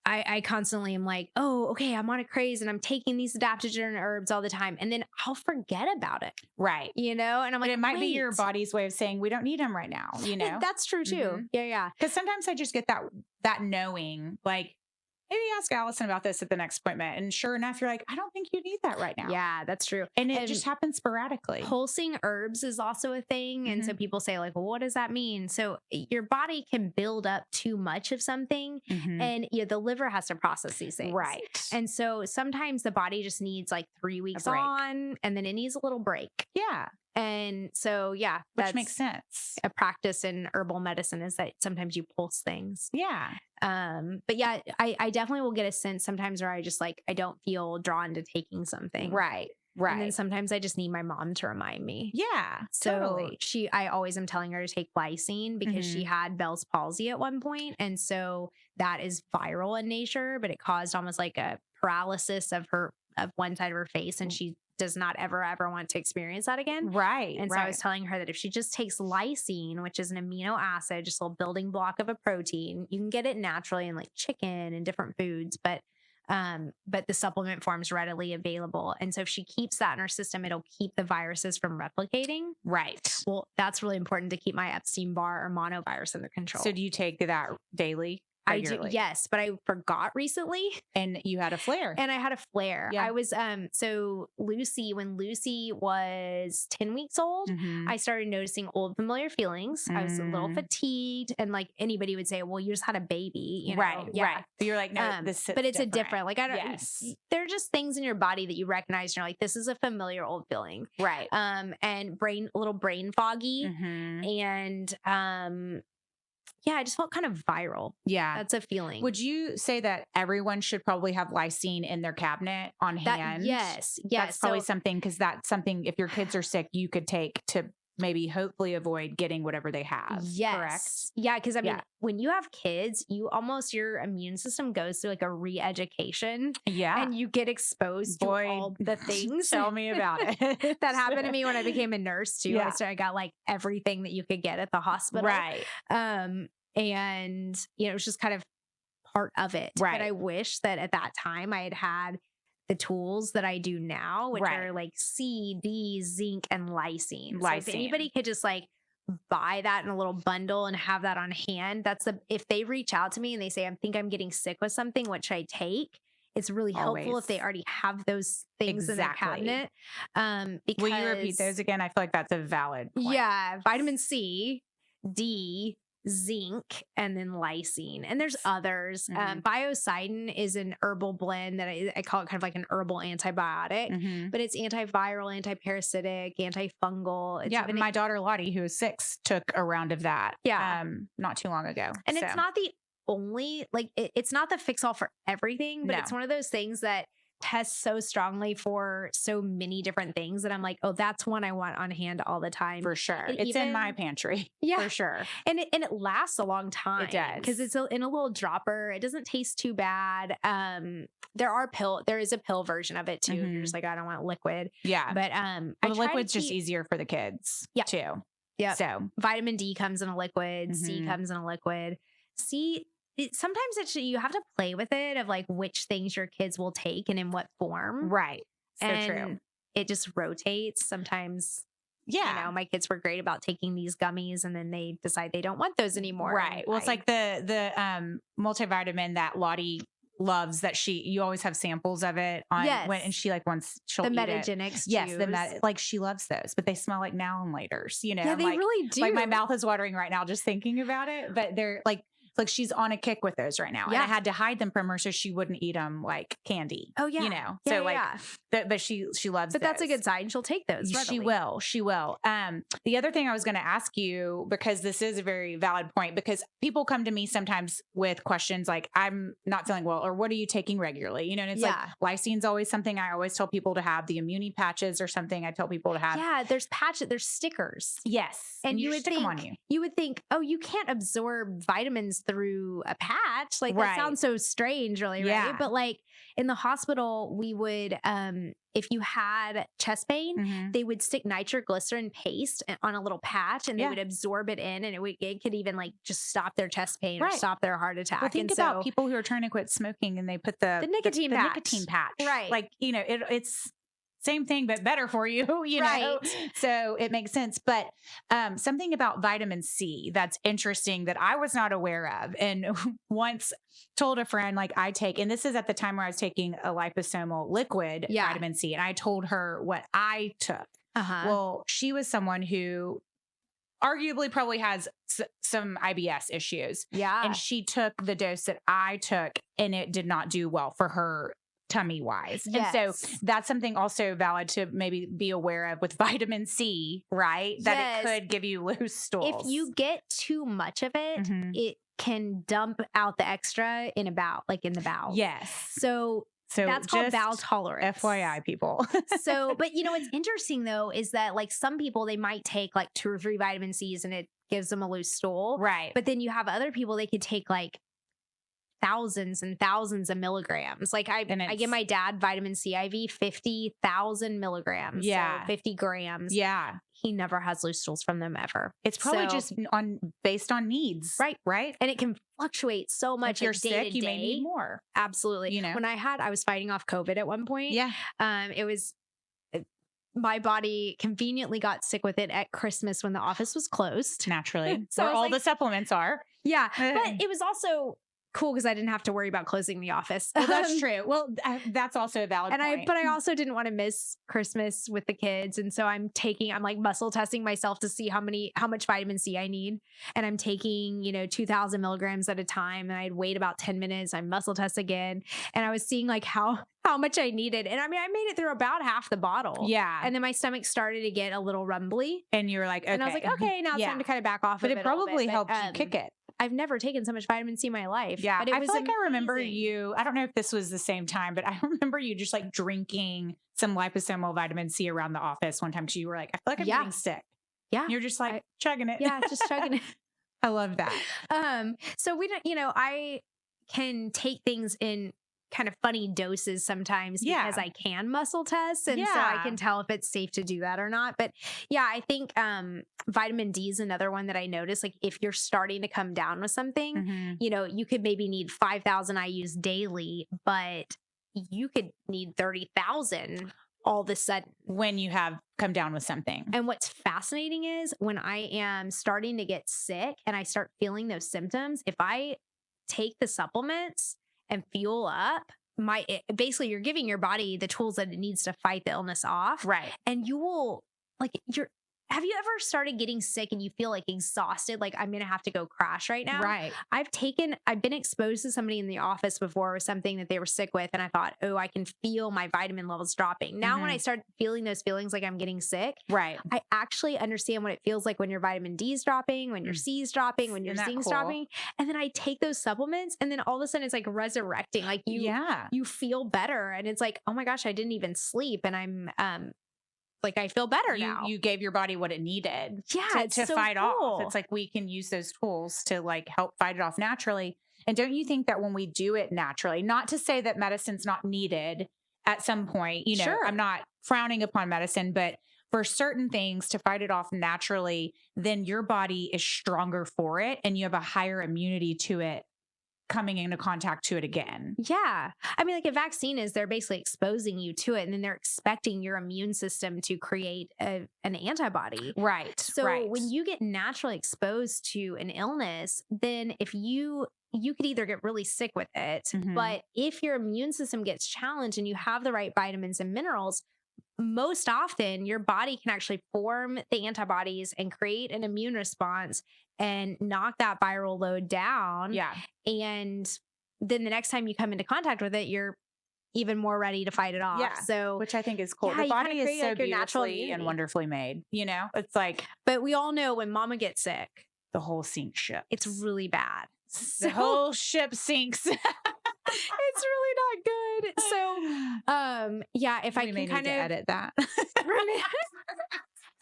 I constantly am like, oh, okay, I'm on a craze and I'm taking these adaptogen herbs all the time. And then I'll forget about it.
Right.
You know, and I'm like,
it might be your body's way of saying we don't need them right now. You know,
that's true too. Yeah.
Because sometimes I just get that knowing, like, maybe ask Allison about this at the next appointment. And sure enough, you're like, I don't think you need that right now.
Yeah, that's true.
And it just happens sporadically.
Pulsing herbs is also a thing. And so people say like, well, what does that mean? So your body can build up too much of something and the liver has to process these things.
Right.
And so sometimes the body just needs like 3 weeks on and then it needs a little break.
Yeah.
And so,
which makes sense.
A practice in herbal medicine is that sometimes you pulse things.
Yeah.
But yeah, I definitely will get a sense sometimes where I just like, I don't feel drawn to taking something.
Right.
And then sometimes I just need my mom to remind me.
Yeah.
So
totally.
I always am telling her to take lysine because she had Bell's palsy at one point. And so that is viral in nature, but it caused almost like a paralysis of one side of her face. And she does not ever want to experience that again.
Right.
And so I was telling her that if she just takes lysine, which is an amino acid, just a little building block of a protein, you can get it naturally in like chicken and different foods, but the supplement form is readily available. And so if she keeps that in her system, it'll keep the viruses from replicating.
Right.
Well, that's really important to keep my Epstein-Barr or monovirus under control.
So do you take that daily? Regularly?
I do, yes, but I forgot recently.
And you had a flare.
And I had a flare.
Yeah.
I was, so when Lucy was 10 weeks old, I started noticing old familiar feelings. I was a little fatigued and like anybody would say, well, you just had a baby, you know?
Right. So you're like, no,
but it's different. A different, like, I don't, there are just things in your body that you recognize. And you're like, this is a familiar old feeling.
Right.
And little brain foggy and, I just felt kind of viral.
Yeah.
That's a feeling.
Would you say that everyone should probably have lysine in their cabinet on hand?
Yes.
That's probably something, because that's something, if your kids are sick, you could take to maybe hopefully avoid getting whatever they have.
Yes.
Correct?
Yeah. Cause I mean, when you have kids, your immune system goes through like a re-education.
Yeah.
And you get exposed to all the things.
Tell me about it.
That happened to me when I became a nurse too.
Yeah.
I got like everything that you could get at the hospital.
Right.
And it was just kind of part of it.
Right.
But I wish that at that time I had the tools that I do now, which are like C, D, zinc, and lysine. So if anybody could just like buy that in a little bundle and have that on hand, if they reach out to me and they say, I think I'm getting sick with something, what should I take? It's really helpful if they already have those things in their cabinet. Because,
will you repeat those again? I feel like that's a valid point.
Yeah. Vitamin C, D, zinc, and then lysine. And there's others. Biocidin is an herbal blend that I call it kind of like an herbal antibiotic, but it's antiviral, antiparasitic, antifungal.
My daughter Lottie, who is 6, took a round of that.
Yeah.
Not too long ago.
And it's not the only, like, it's not the fix all for everything, but it's one of those things that tests so strongly for so many different things that I'm like, oh, that's one I want on hand all the time.
For sure. And it's in my pantry. Yeah. For sure.
And it lasts a long time.
It does.
Because it's in a little dropper. It doesn't taste too bad. There is a pill version of it too. You're just like, I don't want liquid.
Yeah.
But
the liquid's just easier for the kids too.
Yeah.
So
vitamin D comes in a liquid, C comes in a liquid. Sometimes you have to play with it of like which things your kids will take and in what form.
Right. So true.
It just rotates. Sometimes, my kids were great about taking these gummies and then they decide they don't want those anymore.
Right. Well, it's like the multivitamin that Lottie loves that you always have samples of it on and she like wants she'll
the
eat
Metagenics.
It. Yes. Like she loves those, but they smell like now and laters,
Yeah, they really do.
Like my mouth is watering right now just thinking about it, but they're like she's on a kick with those right now. Yeah. And I had to hide them from her so she wouldn't eat them like candy.
Oh yeah.
But she loves
But that's a good sign. She'll take those readily.
She will. The other thing I was going to ask you, because this is a very valid point, because people come to me sometimes with questions like, I'm not feeling well, or what are you taking regularly? And it's like lysine's always something I always tell people to have. The Immuni patches or something I tell people to have.
Yeah, there's patches, there's stickers.
Yes.
And you would
stick them on you.
You would think, oh, you can't absorb vitamins through a patch. Like that sounds so strange, really, right? But like in the hospital, we would, if you had chest pain, they would stick nitroglycerin paste on a little patch and they would absorb it in, and it could even like just stop their chest pain or stop their heart attack.
Well, think about people who are trying to quit smoking and they put the
nicotine patch.
Right. Like, it's same thing, but better for you, know? So it makes sense. But something about vitamin C that's interesting that I was not aware of. And once told a friend, like I take, and this is at the time where I was taking a liposomal liquid vitamin C. And I told her what I took. Well, she was someone who arguably probably has some IBS issues. Yeah. And she took the dose that I took and it did not do well for her tummy wise. Yes. And so that's something also valid to maybe be aware of with vitamin C, right? That it could give you loose stools.
If you get too much of it, it can dump out the extra in the bowel.
Yes.
So that's called bowel tolerance.
FYI, people.
But what's interesting though, is that like some people, they might take like 2 or 3 vitamin C's and it gives them a loose stool.
Right.
But then you have other people, they could take like thousands and thousands of milligrams. Like I give my dad vitamin C IV, 50,000 milligrams.
Yeah.
So 50 grams.
Yeah.
He never has loose stools from them ever.
It's probably just based on needs.
Right. Right. And it can fluctuate so much.
If you're sick, you may need more.
Absolutely. When I was fighting off COVID at one point.
Yeah.
My body conveniently got sick with it at Christmas when the office was closed.
Naturally. So where all the supplements are.
Yeah. But it was also cool because I didn't have to worry about closing the office.
Well, that's true. Well, that's also a valid point.
But I also didn't want to miss Christmas with the kids. And so I'm like muscle testing myself to see how much vitamin C I need. And I'm taking, 2,000 milligrams at a time. And I'd wait about 10 minutes. I muscle test again. And I was seeing like how much I needed. And I mean, I made it through about half the bottle.
Yeah.
And then my stomach started to get a little rumbly.
And you were like, okay.
And I was like, okay, now it's time to kind of back off.
But it probably helped you kick it.
I've never taken so much vitamin C in my life.
Yeah.
But I
feel like I remember you, I don't know if this was the same time, but I remember you just like drinking some liposomal vitamin C around the office one time because you were like, I feel like I'm getting sick.
Yeah.
You're just like chugging it.
Yeah. Just chugging it.
I love that.
So we don't, I can take things in kind of funny doses sometimes because I can muscle test. And so I can tell if it's safe to do that or not. But yeah, I think vitamin D is another one that I notice. Like if you're starting to come down with something, you could maybe need 5,000 IUs daily, but you could need 30,000 all of a sudden
when you have come down with something.
And what's fascinating is when I am starting to get sick and I start feeling those symptoms, if I take the supplements and fuel up, basically you're giving your body the tools that it needs to fight the illness off.
Right.
And you will have you ever started getting sick and you feel like exhausted? Like I'm going to have to go crash right now.
Right.
I've been exposed to somebody in the office before with something that they were sick with. And I thought, oh, I can feel my vitamin levels dropping. Now, when I start feeling those feelings like I'm getting sick,
right,
I actually understand what it feels like when your vitamin D is dropping, when your C is dropping, when your zinc is dropping. And then I take those supplements and then all of a sudden it's like resurrecting. Like you feel better. And it's like, oh my gosh, I didn't even sleep. And I'm, like I feel better now.
You gave your body what it needed to
so
fight
cool.
off. It's like we can use those tools to like help fight it off naturally. And don't you think that when we do it naturally, not to say that medicine's not needed at some point,
Sure.
I'm not frowning upon medicine, but for certain things to fight it off naturally, then your body is stronger for it and you have a higher immunity to it coming into contact to it again.
Yeah. I mean, like a vaccine they're basically exposing you to it and then they're expecting your immune system to create an antibody.
Right.
So when you get naturally exposed to an illness, then if you could either get really sick with it, but if your immune system gets challenged and you have the right vitamins and minerals, most often your body can actually form the antibodies and create an immune response and knock that viral load down.
Yeah.
And then the next time you come into contact with it, you're even more ready to fight it off.
Yeah.
So,
which I think is cool. The body is so beautifully and wonderfully made, it's like,
but we all know when mama gets sick,
the whole sink ship.
It's really bad.
The whole ship sinks.
It's really not good. So, yeah, if I can kind of
edit that.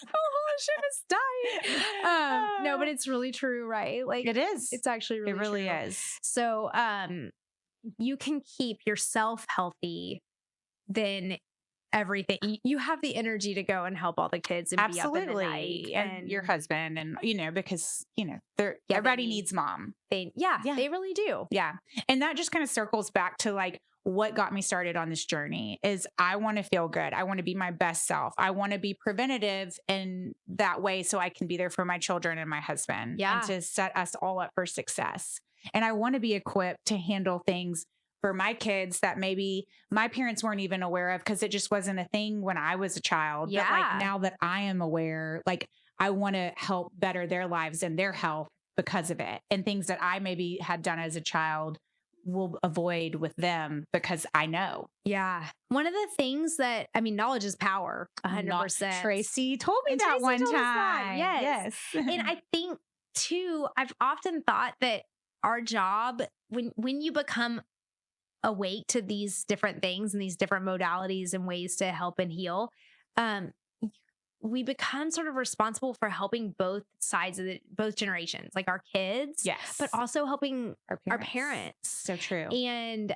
The whole ship is dying. No, but it's really true, right? Like
it is.
It's actually really
true. It really
true.
is.
So, you can keep yourself healthy, then everything you have the energy to go and help all the kids and
absolutely
be up in the night
and your husband and because everybody needs mom.
They really do.
Yeah. And that just kind of circles back to like what got me started on this journey is I want to feel good. I want to be my best self. I want to be preventative in that way so I can be there for my children and my husband and to set us all up for success. And I want to be equipped to handle things for my kids that maybe my parents weren't even aware of because it just wasn't a thing when I was a child.
Yeah.
But like now that I am aware, like I want to help better their lives and their health because of it. And things that I maybe had done as a child will avoid with them because I know.
Yeah. One of the things that, knowledge is power, 100%.
Tracy told me that one time.
Yes. And I think too, I've often thought that our job, when you become awake to these different things and these different modalities and ways to help and heal, we become sort of responsible for helping both sides of both generations, like our kids, but also helping our parents.
So true.
And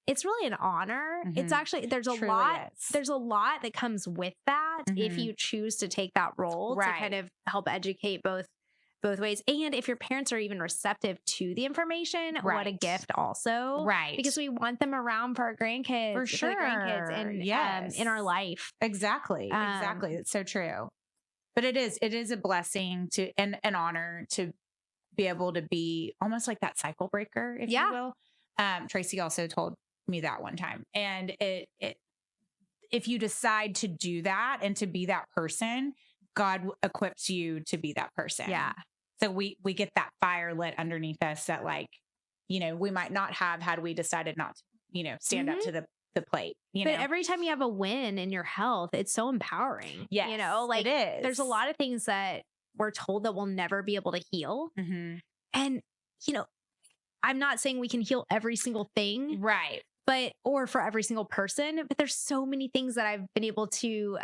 it's really an honor. It's actually there's a lot that comes with that if you choose to take that role to kind of help educate both ways. And if your parents are even receptive to the information, what a gift also.
Right.
Because we want them around for our grandkids.
For sure.
For the grandkids and in our life.
Exactly. Exactly. It's so true. But it is a blessing and an honor to be able to be almost like that cycle breaker, if you will. Tracy also told me that one time. And if you decide to do that and to be that person, God equips you to be that person.
Yeah.
So we get that fire lit underneath us that we might not have had we decided not to, stand up to the plate. But
every time you have a win in your health, it's so empowering.
Yes, it is.
There's a lot of things that we're told that we'll never be able to heal. And, I'm not saying we can heal every single thing.
Right.
Or for every single person, but there's so many things that I've been able to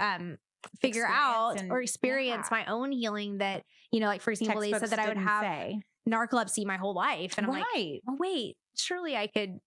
figure out or experience my own healing that, you know, like for example, they said that I would have narcolepsy my whole life. And I'm like, well, wait, surely I could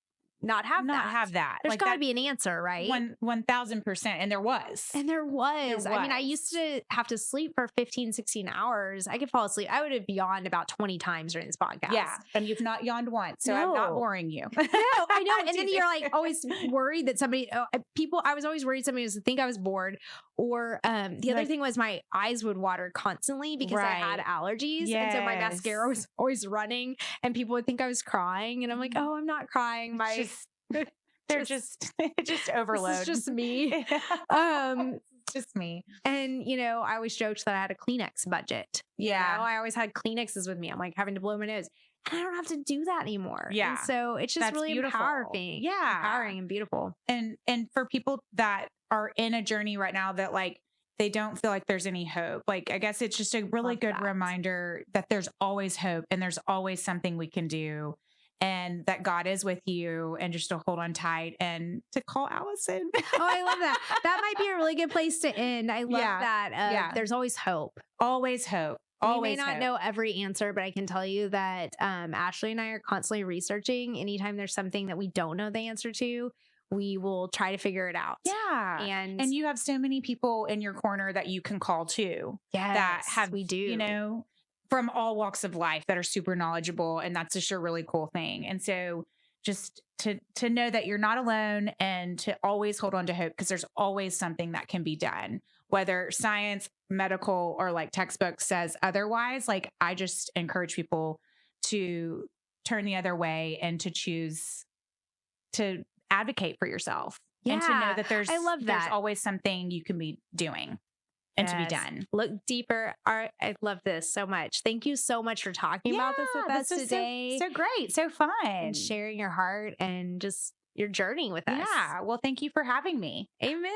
not have that. There's got to be an answer, right?
1000%. And there was. I
mean, I used to have to sleep for 15, 16 hours. I could fall asleep. I would have yawned about 20 times during this podcast.
Yeah. And you've not yawned once. So I'm not boring you.
No, I know. And then you're like always worried that I was always worried somebody would think I was bored. Or the other thing was my eyes would water constantly because I had allergies. Yes. And so my mascara was always running and people would think I was crying. And I'm like, oh, I'm not crying.
They're just overload.
It's just me.
Just me.
And, you know, I always joked that I had a Kleenex budget.
Yeah.
You know, I always had Kleenexes with me. I'm like having to blow my nose. And I don't have to do that anymore.
Yeah.
And so it's just really empowering.
Yeah.
Empowering and beautiful.
And for people that are in a journey right now that like, they don't feel like there's any hope. Like, I guess it's just a really good reminder that there's always hope and there's always something we can do. And that God is with you and just to hold on tight and to call Allison.
Oh, I love that. That might be a really good place to end. I love that. There's always hope.
Always hope.
We may not know every answer, but I can tell you that Ashley and I are constantly researching. Anytime there's something that we don't know the answer to, we will try to figure it out.
Yeah. And you have so many people in your corner that you can call too.
Yes,
that have,
we do.
You know, from all walks of life that are super knowledgeable. And that's just a really cool thing. And so just to know that you're not alone and to always hold on to hope because there's always something that can be done, whether science, medical, or like textbook says otherwise. Like I just encourage people to turn the other way and to choose to advocate for yourself and to know that there's always something you can be doing. And to be done.
Look deeper. I love this so much. Thank you so much for talking about this with us today.
So great. So fun.
And sharing your heart and just your journey with us.
Yeah. Well, thank you for having me.
Amen.